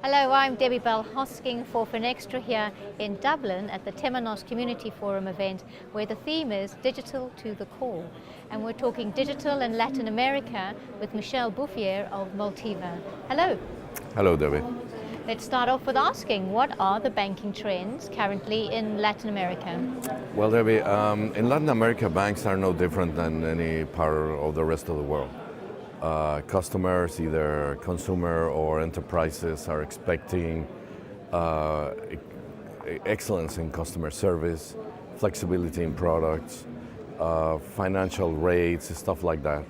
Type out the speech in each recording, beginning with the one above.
Hello, I'm Debbie Bell Hosking for Finextra here in Dublin at the Temenos Community Forum event, where the theme is Digital to the Core. And we're talking digital in Latin America with Michel Bouffier of Multiva. Hello. Hello, Debbie. Let's start off with asking, what are the banking trends currently in Latin America? Well, Debbie, in Latin America, banks are no different than any part of the rest of the world. Customers, either consumer or enterprises, are expecting excellence in customer service, flexibility in products, financial rates, stuff like that.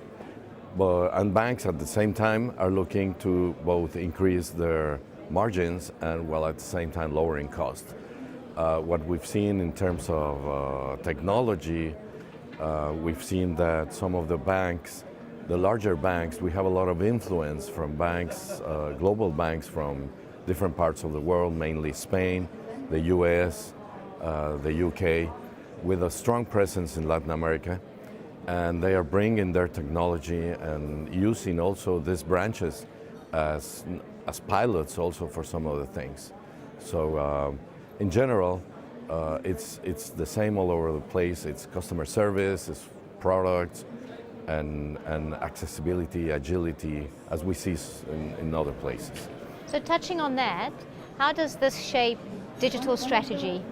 And banks at the same time are looking to both increase their margins and, while at the same time lowering costs. What we've seen in terms of technology, we've seen that some of the banks, the larger banks, we have a lot of influence from banks, global banks from different parts of the world, mainly Spain, the US, the UK, with a strong presence in Latin America. And they are bringing their technology and using also these branches as pilots also for some of the things. So in general, it's the same all over the place. It's customer service, it's products, and accessibility, agility, as we see in other places. So touching on that, how does this shape digital strategy?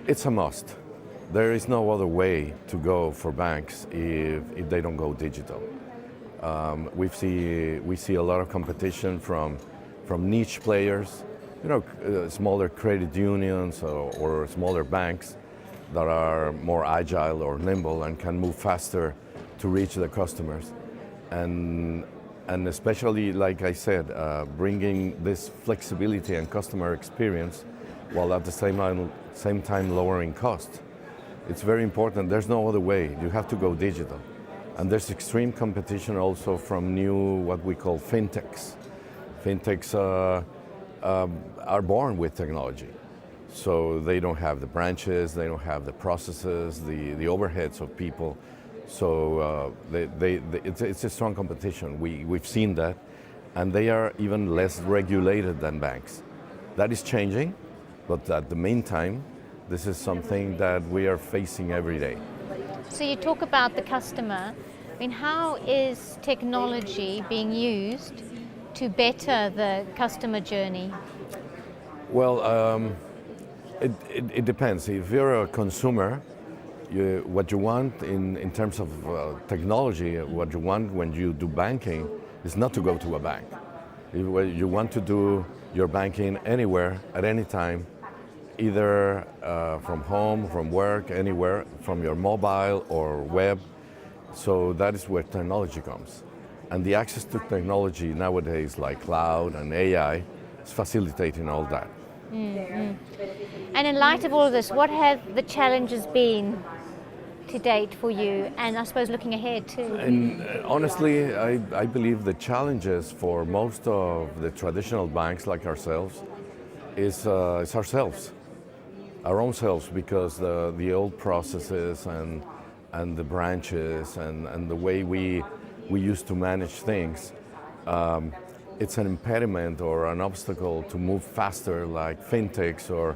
It's a must. There is no other way to go for banks if they don't go digital. We see a lot of competition from niche players, smaller credit unions or smaller banks that are more agile or nimble and can move faster to reach the customers. And especially, like I said, bringing this flexibility and customer experience while at the same time lowering cost. It's very important. There's no other way. You have to go digital. And there's extreme competition also from new, what we call fintechs. Fintechs are born with technology. So they don't have the branches, they don't have the processes, the overheads of people. So it's a strong competition. We've seen that. And they are even less regulated than banks. That is changing, but at the meantime, this is something that we are facing every day. So you talk about the customer. I mean, how is technology being used to better the customer journey? Well, it depends. If you're a consumer, what you want in terms of technology, what you want when you do banking is not to go to a bank. You want to do your banking anywhere, at any time, either from home, from work, anywhere, from your mobile or web. So that is where technology comes. And the access to technology nowadays, like cloud and AI, is facilitating all that. Mm-hmm. And in light of all of this, what have the challenges been to date for you, and I suppose looking ahead too? And honestly, I believe the challenges for most of the traditional banks like ourselves is ourselves, our own selves, because the old processes and the branches and the way we used to manage things, it's an impediment or an obstacle to move faster, like fintechs or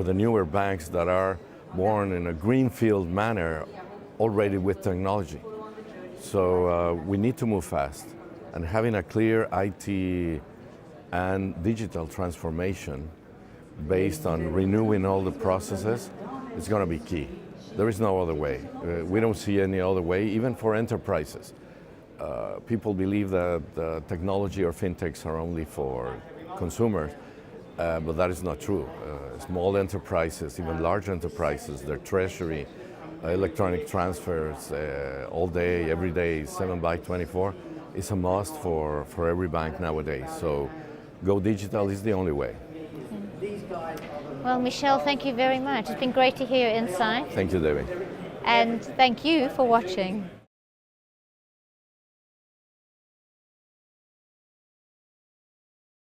the newer banks that are born in a greenfield manner already with technology. So we need to move fast, and having a clear IT and digital transformation based on renewing all the processes is going to be key. There is no other way. We don't see any other way, even for enterprises. People believe that technology or fintechs are only for consumers, but that is not true. Small enterprises, even large enterprises, their treasury, electronic transfers, all day, every day, 7/24, is a must for every bank nowadays. So go digital is the only way. Well, Michel, thank you very much. It's been great to hear your insight. Thank you, Debbie. And thank you for watching.